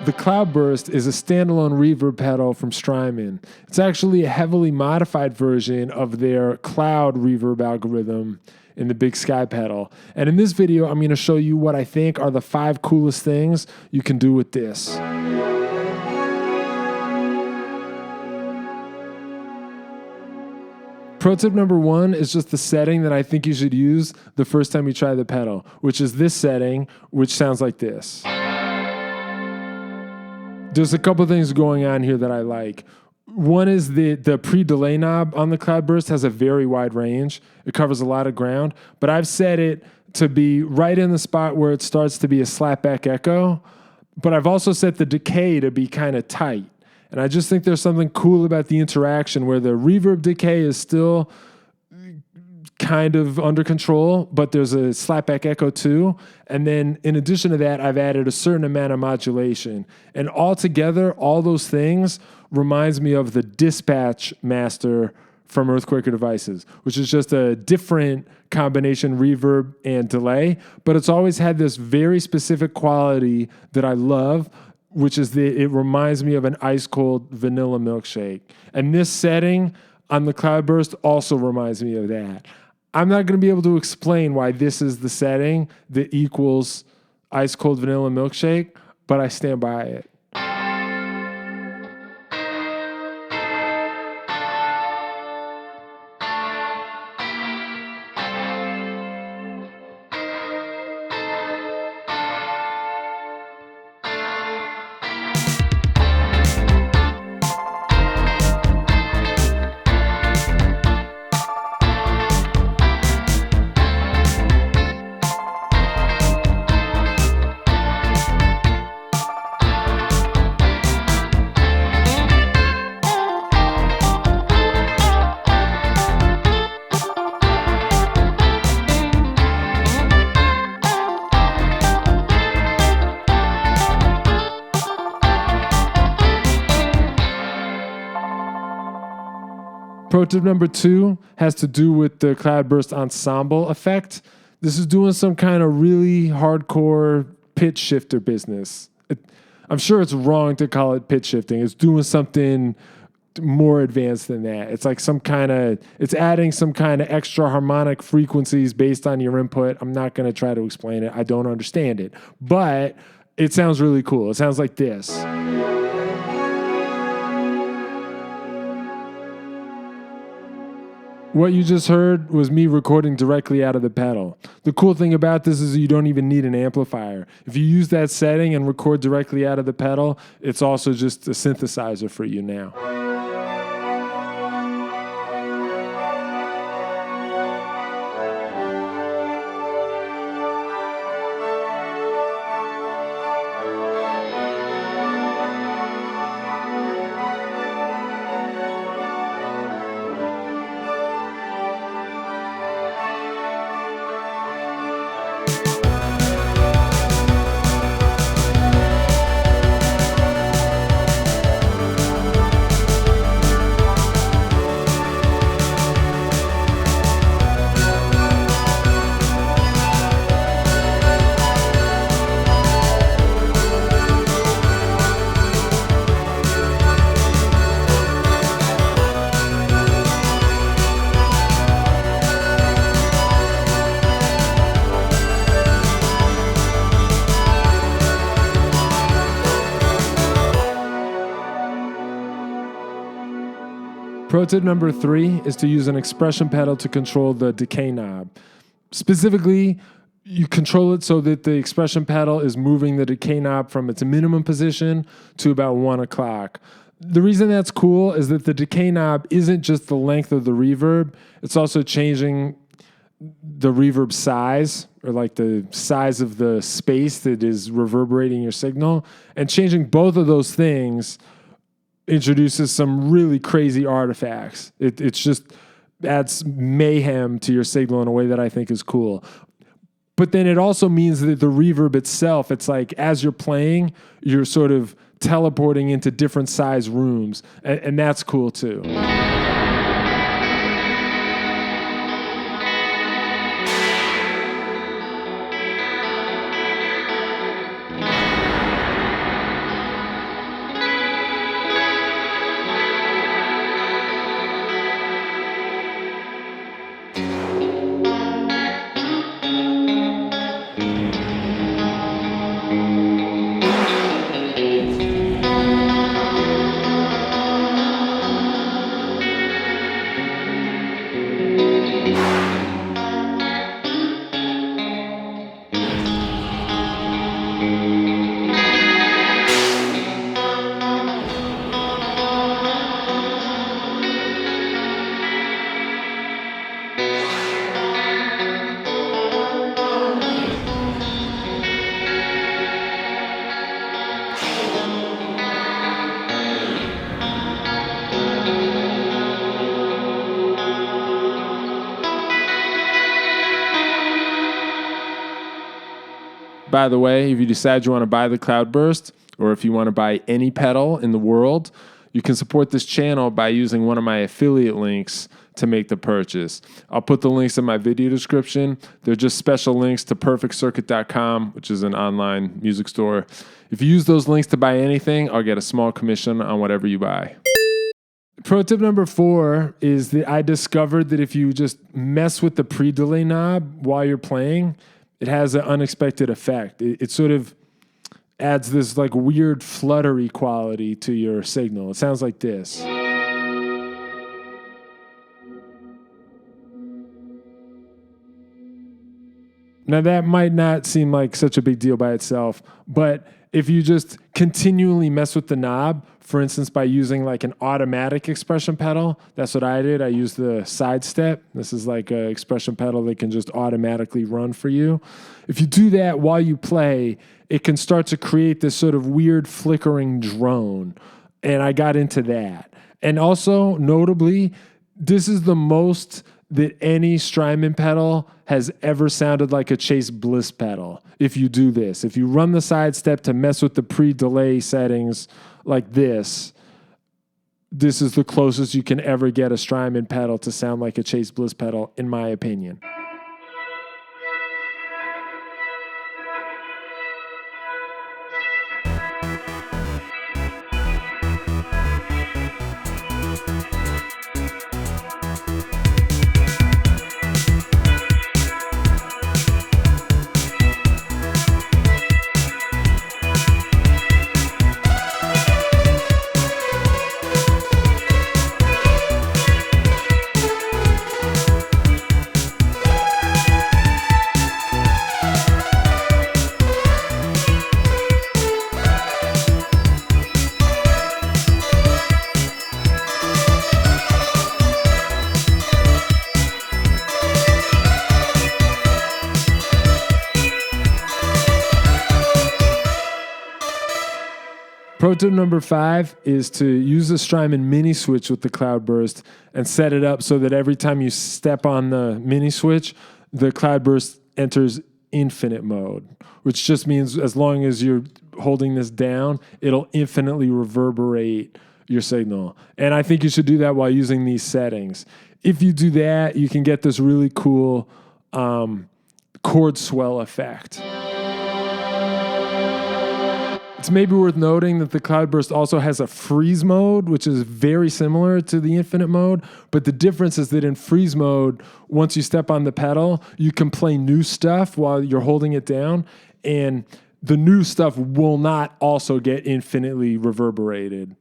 The Cloudburst is a standalone reverb pedal from Strymon. It's actually a heavily modified version of their cloud reverb algorithm in the Big Sky pedal. And in this video, I'm going to show you what I think are the 5 coolest things you can do with this. Pro tip number 1 is just the setting that I think you should use the first time you try the pedal, which is this setting, which sounds like this. There's a couple things going on here that I like. One is the pre-delay knob on the Cloudburst has a very wide range. It covers a lot of ground, but I've set it to be right in the spot where it starts to be a slapback echo, but I've also set the decay to be kind of tight. And I just think there's something cool about the interaction where the reverb decay is still kind of under control, but there's a slapback echo too. And then in addition to that, I've added a certain amount of modulation. And altogether, all those things reminds me of the Dispatch Master from Earthquaker Devices, which is just a different combination reverb and delay, but it's always had this very specific quality that I love, which is it reminds me of an ice cold vanilla milkshake. And this setting on the Cloudburst also reminds me of that. I'm not going to be able to explain why this is the setting that equals ice cold vanilla milkshake, but I stand by it. Pro tip number 2 has to do with the Cloudburst Ensemble effect. This is doing some kind of really hardcore pitch shifter business. I'm sure it's wrong to call it pitch shifting. It's doing something more advanced than that. It's like it's adding some kind of extra harmonic frequencies based on your input. I'm not going to try to explain it. I don't understand it. But it sounds really cool. It sounds like this. What you just heard was me recording directly out of the pedal. The cool thing about this is you don't even need an amplifier. If you use that setting and record directly out of the pedal, it's also just a synthesizer for you now. Pro tip number 3 is to use an expression pedal to control the decay knob. Specifically, you control it so that the expression pedal is moving the decay knob from its minimum position to about 1 o'clock. The reason that's cool is that the decay knob isn't just the length of the reverb, it's also changing the reverb size, or like the size of the space that is reverberating your signal. And changing both of those things introduces some really crazy artifacts. It's just adds mayhem to your signal in a way that I think is cool. But then it also means that the reverb itself, it's like as you're playing, you're sort of teleporting into different size rooms, and that's cool too. By the way, if you decide you want to buy the Cloudburst, or if you want to buy any pedal in the world, you can support this channel by using one of my affiliate links to make the purchase. I'll put the links in my video description. They're just special links to perfectcircuit.com, which is an online music store. If you use those links to buy anything, I'll get a small commission on whatever you buy. Pro tip number 4 is that I discovered that if you just mess with the pre-delay knob while you're playing, it has an unexpected effect. It sort of adds this like weird fluttery quality to your signal. It sounds like this. Now, that might not seem like such a big deal by itself, but if you just continually mess with the knob, for instance, by using like an automatic expression pedal, that's what I did. I used the sidestep. This is like an expression pedal that can just automatically run for you. If you do that while you play, it can start to create this sort of weird flickering drone. And I got into that. And also, notably, this is the most that any Strymon pedal has ever sounded like a Chase Bliss pedal. If you do this, if you run the sidestep to mess with the pre-delay settings like this is the closest you can ever get a Strymon pedal to sound like a Chase Bliss pedal, in my opinion. Pro tip number 5 is to use the Strymon mini switch with the Cloudburst and set it up so that every time you step on the mini switch, the Cloudburst enters infinite mode, which just means as long as you're holding this down, it'll infinitely reverberate your signal. And I think you should do that while using these settings. If you do that, you can get this really cool chord swell effect. It's maybe worth noting that the Cloudburst also has a freeze mode, which is very similar to the infinite mode. But the difference is that in freeze mode, once you step on the pedal, you can play new stuff while you're holding it down. And the new stuff will not also get infinitely reverberated.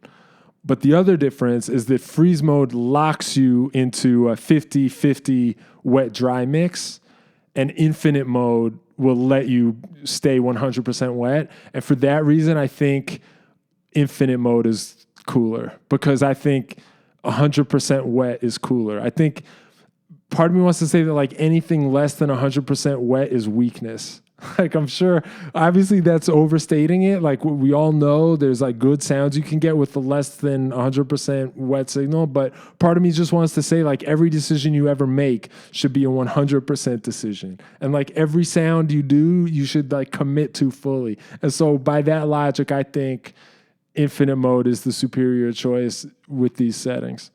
But the other difference is that freeze mode locks you into a 50-50 wet-dry mix, and infinite mode will let you stay 100% wet. And for that reason, I think infinite mode is cooler, because I think 100% wet is cooler. I think part of me wants to say that like anything less than 100% wet is weakness. Like, I'm sure, obviously that's overstating it. Like, we all know there's like good sounds you can get with the less than 100% wet signal. But part of me just wants to say, like, every decision you ever make should be a 100% decision. And like every sound you do, you should like commit to fully. And so by that logic, I think infinite mode is the superior choice with these settings.